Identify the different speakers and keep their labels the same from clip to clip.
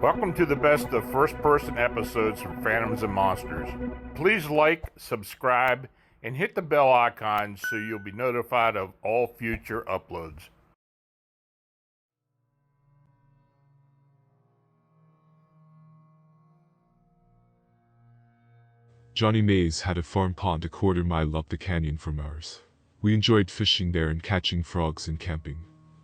Speaker 1: Welcome to the best of first-person episodes from Phantoms and Monsters. Please like, subscribe, and hit the bell icon so you'll be notified of all future uploads.
Speaker 2: Johnny Mays had a farm pond a quarter mile up the canyon from ours. We enjoyed fishing there and catching frogs and camping.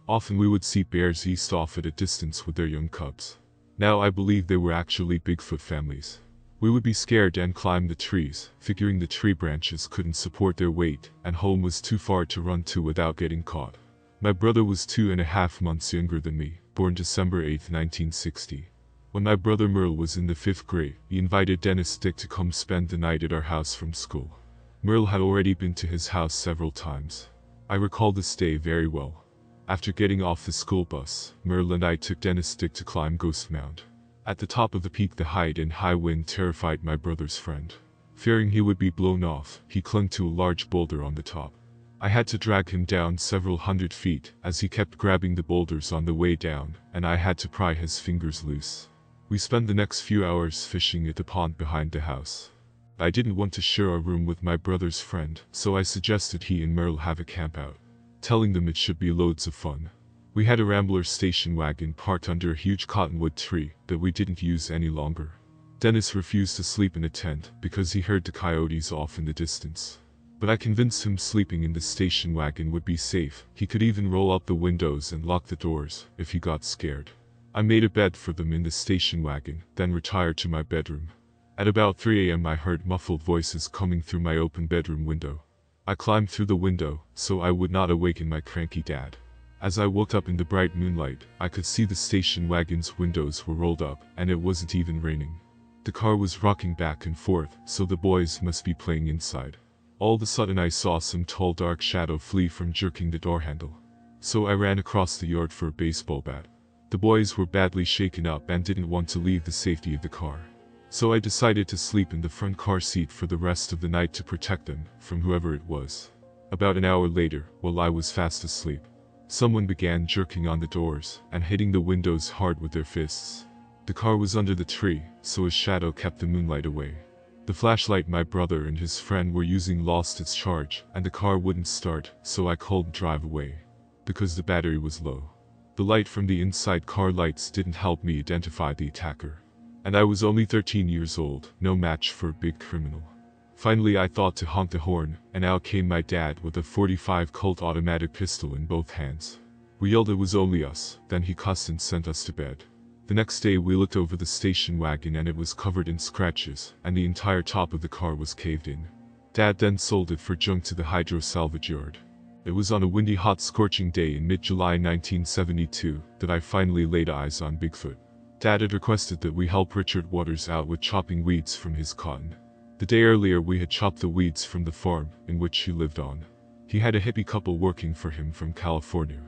Speaker 2: Often we would see bears east off at a distance with their young cubs. Now I believe they were actually Bigfoot families. We would be scared and climb the trees, figuring the tree branches couldn't support their weight, and home was too far to run to without getting caught. My brother was 2.5 months younger than me, born December 8, 1960. When my brother Merle was in the 5th grade, he invited Dennis Dick to come spend the night at our house from school. Merle had already been to his house several times. I recall this day very well. After getting off the school bus, Merle and I took Dennis Dick to climb Ghost Mound. At the top of the peak, the height and high wind terrified my brother's friend. Fearing he would be blown off, he clung to a large boulder on the top. I had to drag him down several hundred feet, as he kept grabbing the boulders on the way down, and I had to pry his fingers loose. We spent the next few hours fishing at the pond behind the house. I didn't want to share a room with my brother's friend, so I suggested he and Merle have a campout, telling them it should be loads of fun. We had a Rambler station wagon parked under a huge cottonwood tree that we didn't use any longer. Dennis refused to sleep in a tent because he heard the coyotes off in the distance. But I convinced him sleeping in the station wagon would be safe. He could even roll up the windows and lock the doors if he got scared. I made a bed for them in the station wagon, then retired to my bedroom. At about 3 a.m. I heard muffled voices coming through my open bedroom window. I climbed through the window, so I would not awaken my cranky dad. As I woke up in the bright moonlight, I could see the station wagon's windows were rolled up, and it wasn't even raining. The car was rocking back and forth, so the boys must be playing inside. All of a sudden I saw some tall dark shadow flee from jerking the door handle. So I ran across the yard for a baseball bat. The boys were badly shaken up and didn't want to leave the safety of the car. So I decided to sleep in the front car seat for the rest of the night to protect them from whoever it was. About an hour later, while I was fast asleep, someone began jerking on the doors and hitting the windows hard with their fists. The car was under the tree, so its shadow kept the moonlight away. The flashlight my brother and his friend were using lost its charge, and the car wouldn't start, so I called drive away, because the battery was low. The light from the inside car lights didn't help me identify the attacker. And I was only 13 years old, no match for a big criminal. Finally I thought to honk the horn, and out came my dad with a .45 Colt automatic pistol in both hands. We yelled it was only us, then he cussed and sent us to bed. The next day we looked over the station wagon and it was covered in scratches, and the entire top of the car was caved in. Dad then sold it for junk to the hydro salvage yard. It was on a windy, hot, scorching day in mid-July 1972 that I finally laid eyes on Bigfoot. Dad had requested that we help Richard Waters out with chopping weeds from his cotton. The day earlier we had chopped the weeds from the farm in which he lived on. He had a hippie couple working for him from California.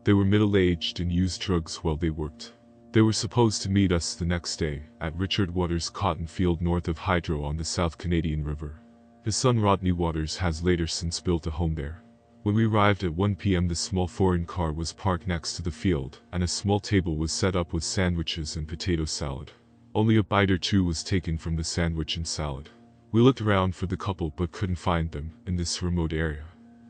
Speaker 2: They were middle-aged and used drugs while they worked. They were supposed to meet us the next day at Richard Waters' cotton field north of Hydro on the South Canadian River. His son Rodney Waters has later since built a home there. When we arrived at 1 p.m. the small foreign car was parked next to the field, and a small table was set up with sandwiches and potato salad. Only a bite or two was taken from the sandwich and salad. We looked around for the couple but couldn't find them in this remote area.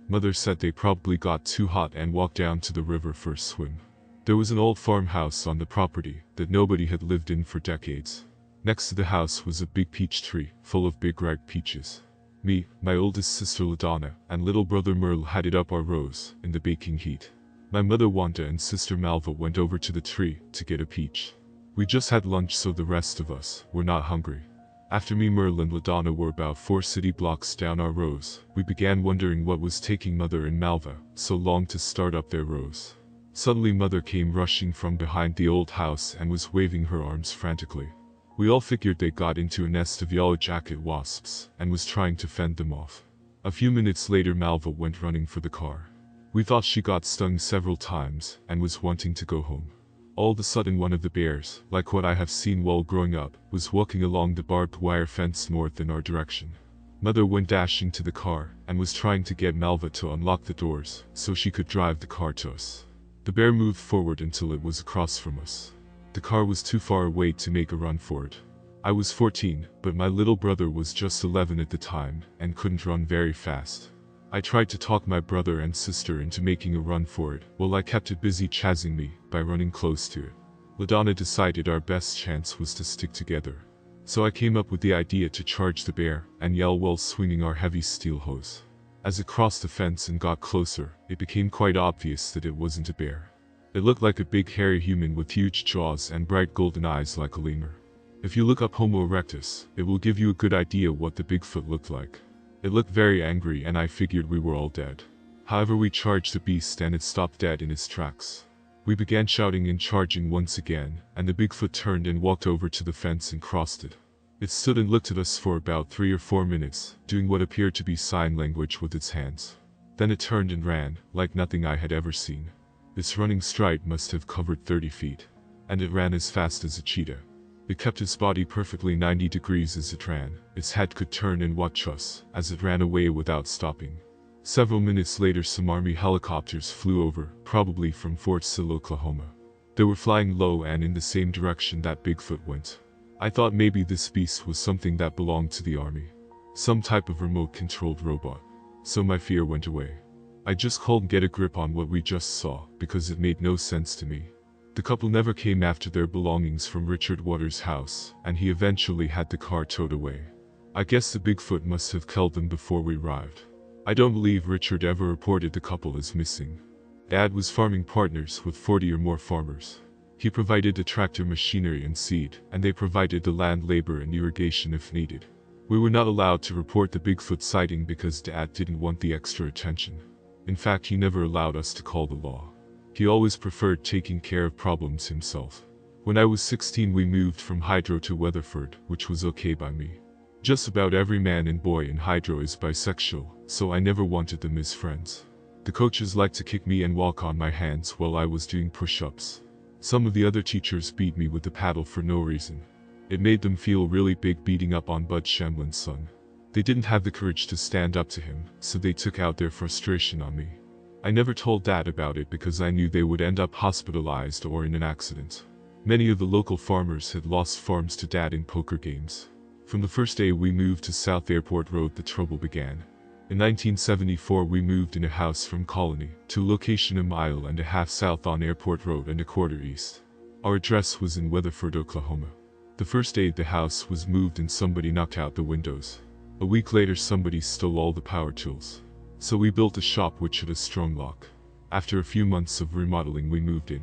Speaker 2: Mother said they probably got too hot and walked down to the river for a swim. There was an old farmhouse on the property that nobody had lived in for decades. Next to the house was a big peach tree full of big ripe peaches. Me, my oldest sister LaDonna, and little brother Merle headed up our rows in the baking heat. My mother Wanda and sister Malva went over to the tree to get a peach. We just had lunch, so the rest of us were not hungry. After me, Merle and LaDonna were about 4 city blocks down our rows. We began wondering what was taking Mother and Malva so long to start up their rows. Suddenly Mother came rushing from behind the old house and was waving her arms frantically. We all figured they got into a nest of yellow jacket wasps and was trying to fend them off. A few minutes later Malva went running for the car. We thought she got stung several times and was wanting to go home. All of a sudden one of the bears, like what I have seen while growing up, was walking along the barbed wire fence north in our direction. Mother went dashing to the car and was trying to get Malva to unlock the doors so she could drive the car to us. The bear moved forward until it was across from us. The car was too far away to make a run for it. I was 14, but my little brother was just 11 at the time and couldn't run very fast. I tried to talk my brother and sister into making a run for it, while I kept it busy chasing me by running close to it. LaDonna decided our best chance was to stick together. So I came up with the idea to charge the bear and yell while swinging our heavy steel hose. As it crossed the fence and got closer, it became quite obvious that it wasn't a bear. It looked like a big hairy human with huge jaws and bright golden eyes like a lemur. If you look up Homo erectus, it will give you a good idea what the Bigfoot looked like. It looked very angry and I figured we were all dead. However, we charged the beast and it stopped dead in its tracks. We began shouting and charging once again, and the Bigfoot turned and walked over to the fence and crossed it. It stood and looked at us for about 3 or 4 minutes, doing what appeared to be sign language with its hands. Then it turned and ran, like nothing I had ever seen. Its running stride must have covered 30 feet. And it ran as fast as a cheetah. It kept its body perfectly 90 degrees as it ran. Its head could turn and watch us, as it ran away without stopping. Several minutes later, some army helicopters flew over, probably from Fort Sill, Oklahoma. They were flying low and in the same direction that Bigfoot went. I thought maybe this beast was something that belonged to the army. Some type of remote-controlled robot. So my fear went away. I just called Get a Grip on what we just saw, because it made no sense to me. The couple never came after their belongings from Richard Waters' house, and he eventually had the car towed away. I guess the Bigfoot must have killed them before we arrived. I don't believe Richard ever reported the couple as missing. Dad was farming partners with 40 or more farmers. He provided the tractor machinery and seed, and they provided the land labor and irrigation if needed. We were not allowed to report the Bigfoot sighting because Dad didn't want the extra attention. In fact, he never allowed us to call the law. He always preferred taking care of problems himself. When I was 16, we moved from Hydro to Weatherford, which was okay by me. Just about every man and boy in Hydro is bisexual, so I never wanted them as friends. The coaches liked to kick me and walk on my hands while I was doing push-ups. Some of the other teachers beat me with the paddle for no reason. It made them feel really big beating up on Bud Shemlin's son. They didn't have the courage to stand up to him, so they took out their frustration on me. I never told Dad about it because I knew they would end up hospitalized or in an accident. Many of the local farmers had lost farms to Dad in poker games. From the first day we moved to South Airport Road, the trouble began. In 1974 we moved in a house from Colony to a location 1.5 miles south on Airport Road and 1/4 east. Our address was in Weatherford, Oklahoma. The first day the house was moved and somebody knocked out the windows. A week later somebody stole all the power tools. So we built a shop which had a strong lock. After a few months of remodeling we moved in.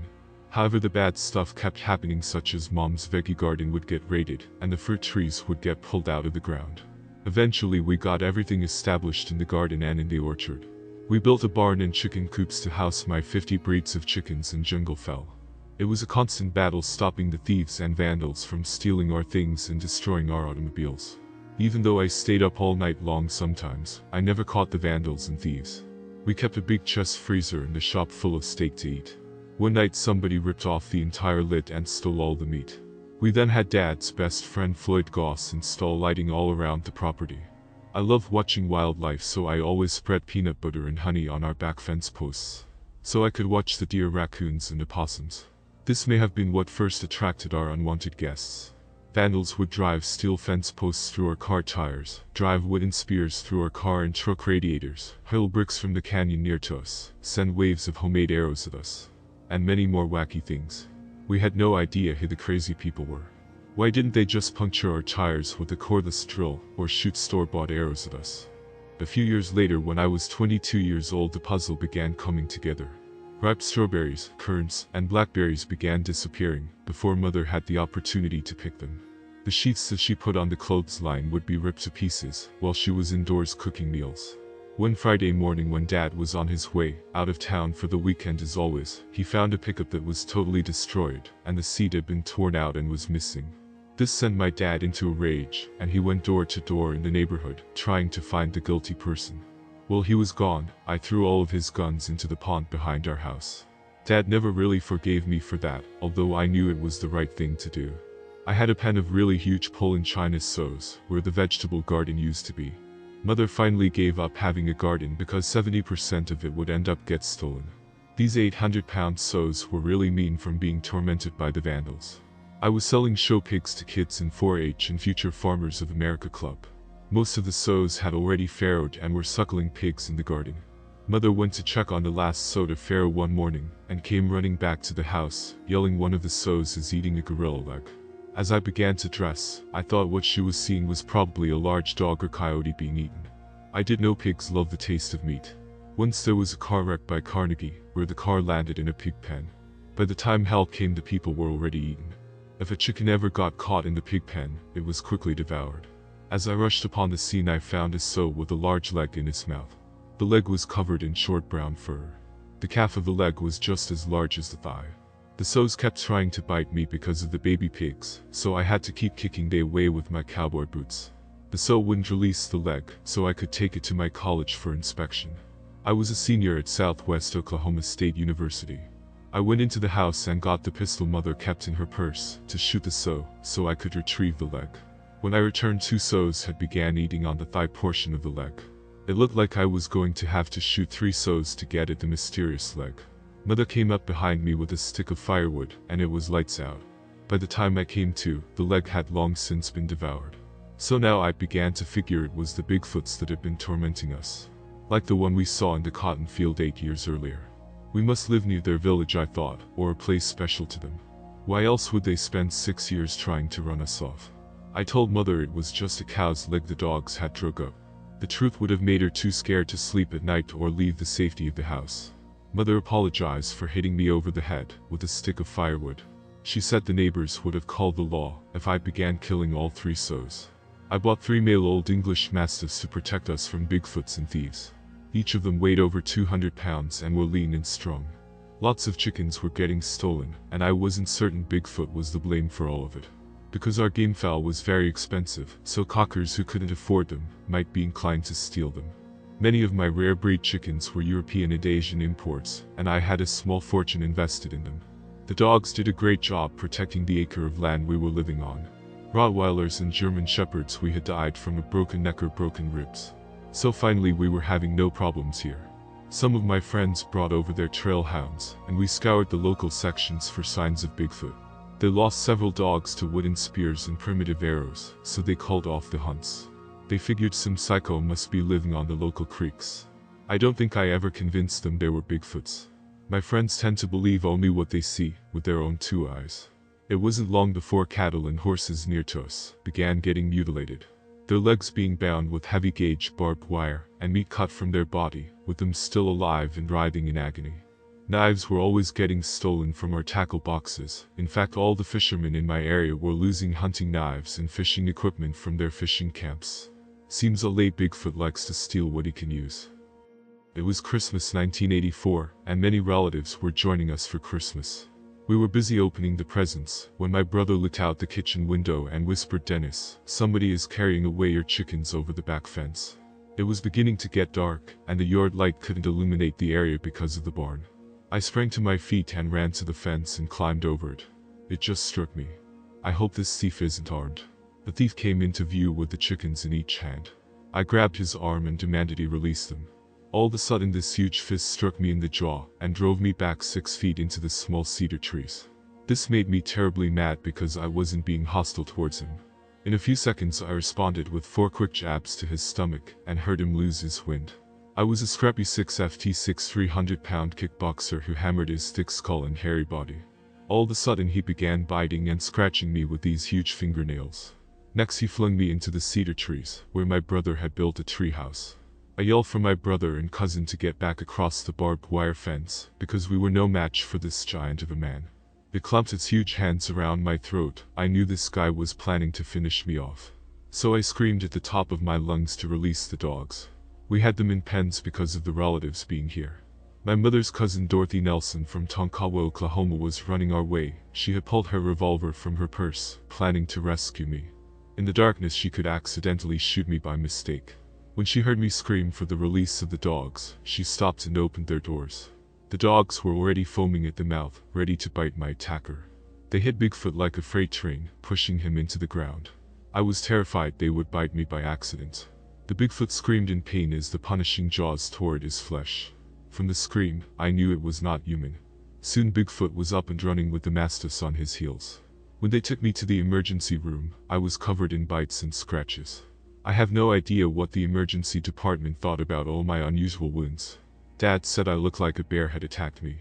Speaker 2: However, the bad stuff kept happening, such as Mom's veggie garden would get raided and the fruit trees would get pulled out of the ground. Eventually we got everything established in the garden and in the orchard. We built a barn and chicken coops to house my 50 breeds of chickens and jungle fowl. It was a constant battle stopping the thieves and vandals from stealing our things and destroying our automobiles. Even though I stayed up all night long sometimes, I never caught the vandals and thieves. We kept a big chest freezer in the shop full of steak to eat. One night somebody ripped off the entire lid and stole all the meat. We then had Dad's best friend Floyd Goss install lighting all around the property. I love watching wildlife, so I always spread peanut butter and honey on our back fence posts, so I could watch the deer, raccoons and opossums. This may have been what first attracted our unwanted guests. Vandals would drive steel fence posts through our car tires, drive wooden spears through our car and truck radiators, hurl bricks from the canyon near to us, send waves of homemade arrows at us, and many more wacky things. We had no idea who the crazy people were. Why didn't they just puncture our tires with a cordless drill or shoot store-bought arrows at us? A few years later, when I was 22 years old, the puzzle began coming together. Ripe strawberries, currants, and blackberries began disappearing before Mother had the opportunity to pick them. The sheets that she put on the clothesline would be ripped to pieces while she was indoors cooking meals. One Friday morning when Dad was on his way out of town for the weekend as always, he found a pickup that was totally destroyed and the seat had been torn out and was missing. This sent my dad into a rage, and he went door to door in the neighborhood trying to find the guilty person. While he was gone, I threw all of his guns into the pond behind our house. Dad never really forgave me for that, although I knew it was the right thing to do. I had a pen of really huge Poland China sows where the vegetable garden used to be. Mother finally gave up having a garden because 70% of it would end up get stolen. These 800-pound sows were really mean from being tormented by the vandals. I was selling show pigs to kids in 4-H and Future Farmers of America Club. Most of the sows had already farrowed and were suckling pigs in the garden. Mother went to check on the last sow to farrow one morning and came running back to the house, yelling one of the sows is eating a gorilla leg. As I began to dress, I thought what she was seeing was probably a large dog or coyote being eaten. I did know pigs love the taste of meat. Once there was a car wreck by Carnegie, where the car landed in a pig pen. By the time help came, the people were already eaten. If a chicken ever got caught in the pig pen, it was quickly devoured. As I rushed upon the scene, I found a sow with a large leg in its mouth. The leg was covered in short brown fur. The calf of the leg was just as large as the thigh. The sows kept trying to bite me because of the baby pigs, so I had to keep kicking them away with my cowboy boots. The sow wouldn't release the leg, so I could take it to my college for inspection. I was a senior at Southwest Oklahoma State University. I went into the house and got the pistol Mother kept in her purse to shoot the sow, so I could retrieve the leg. When I returned, 2 sows had began eating on the thigh portion of the leg. It looked like I was going to have to shoot 3 sows to get at the mysterious leg. Mother came up behind me with a stick of firewood, and it was lights out. By the time I came to, the leg had long since been devoured. So now I began to figure it was the Bigfoots that had been tormenting us. Like the one we saw in the cotton field 8 years earlier. We must live near their village, I thought, or a place special to them. Why else would they spend 6 years trying to run us off? I told Mother it was just a cow's leg the dogs had drug up. The truth would have made her too scared to sleep at night or leave the safety of the house. Mother apologized for hitting me over the head with a stick of firewood. She said the neighbors would have called the law if I began killing all 3 sows. I bought 3 male Old English Mastiffs to protect us from Bigfoots and thieves. Each of them weighed over 200 pounds and were lean and strong. Lots of chickens were getting stolen, and I wasn't certain Bigfoot was the blame for all of it. Because our game fowl was very expensive, so cockers who couldn't afford them might be inclined to steal them. Many of my rare breed chickens were European and Asian imports, and I had a small fortune invested in them. The dogs did a great job protecting the acre of land we were living on. Rottweilers and German Shepherds we had died from a broken neck or broken ribs. So finally we were having no problems here. Some of my friends brought over their trail hounds, and we scoured the local sections for signs of Bigfoot. They lost several dogs to wooden spears and primitive arrows, so they called off the hunts. They figured some psycho must be living on the local creeks. I don't think I ever convinced them they were Bigfoots. My friends tend to believe only what they see with their own 2 eyes. It wasn't long before cattle and horses near to us began getting mutilated. Their legs being bound with heavy gauge barbed wire and meat cut from their body, with them still alive and writhing in agony. Knives were always getting stolen from our tackle boxes. In fact, all the fishermen in my area were losing hunting knives and fishing equipment from their fishing camps. Seems a late Bigfoot likes to steal what he can use. It was Christmas 1984, and many relatives were joining us for Christmas. We were busy opening the presents when my brother looked out the kitchen window and whispered, "Dennis, somebody is carrying away your chickens over the back fence." It was beginning to get dark, and the yard light couldn't illuminate the area because of the barn. I sprang to my feet and ran to the fence and climbed over it. It just struck me. I hope this thief isn't armed. The thief came into view with the chickens in each hand. I grabbed his arm and demanded he release them. All of a sudden this huge fist struck me in the jaw and drove me back 6 feet into the small cedar trees. This made me terribly mad because I wasn't being hostile towards him. In a few seconds I responded with 4 quick jabs to his stomach and heard him lose his wind. I was a scrappy 6'6" 300-pound kickboxer who hammered his thick skull and hairy body. All of a sudden he began biting and scratching me with these huge fingernails. Next he flung me into the cedar trees, where my brother had built a treehouse. I yelled for my brother and cousin to get back across the barbed wire fence, because we were no match for this giant of a man. It clumped its huge hands around my throat. I knew this guy was planning to finish me off. So I screamed at the top of my lungs to release the dogs. We had them in pens because of the relatives being here. My mother's cousin Dorothy Nelson from Tonkawa, Oklahoma was running our way. She had pulled her revolver from her purse, planning to rescue me. In the darkness she could accidentally shoot me by mistake. When she heard me scream for the release of the dogs, she stopped and opened their doors. The dogs were already foaming at the mouth, ready to bite my attacker. They hit Bigfoot like a freight train, pushing him into the ground. I was terrified they would bite me by accident. The Bigfoot screamed in pain as the punishing jaws tore at his flesh. From the scream, I knew it was not human. Soon Bigfoot was up and running with the mastiffs on his heels. When they took me to the emergency room, I was covered in bites and scratches. I have no idea what the emergency department thought about all my unusual wounds. Dad said I looked like a bear had attacked me.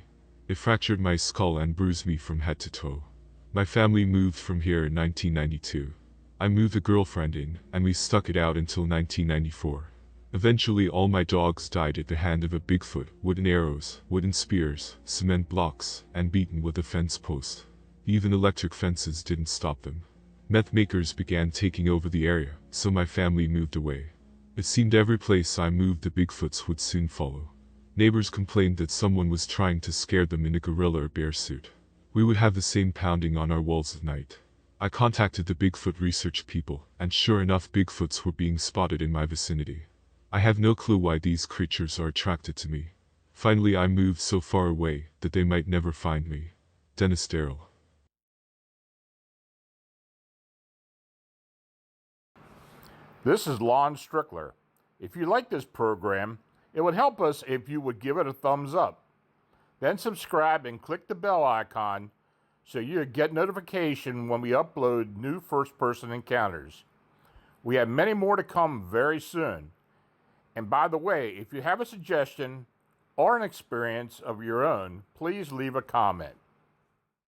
Speaker 2: It fractured my skull and bruised me from head to toe. My family moved from here in 1992. I moved a girlfriend in, and we stuck it out until 1994. Eventually all my dogs died at the hand of a Bigfoot, wooden arrows, wooden spears, cement blocks, and beaten with a fence post. Even electric fences didn't stop them. Meth makers began taking over the area, so my family moved away. It seemed every place I moved the Bigfoots would soon follow. Neighbors complained that someone was trying to scare them in a gorilla or bear suit. We would have the same pounding on our walls at night. I contacted the Bigfoot research people, and sure enough Bigfoots were being spotted in my vicinity. I have no clue why these creatures are attracted to me. Finally I moved so far away that they might never find me. Dennis Darrell.
Speaker 1: This is Lon Strickler. If you like this program, it would help us if you would give it a thumbs up. Then subscribe and click the bell icon so you get notification when we upload new first-person encounters. We have many more to come very soon. And by the way, if you have a suggestion or an experience of your own, please leave a comment.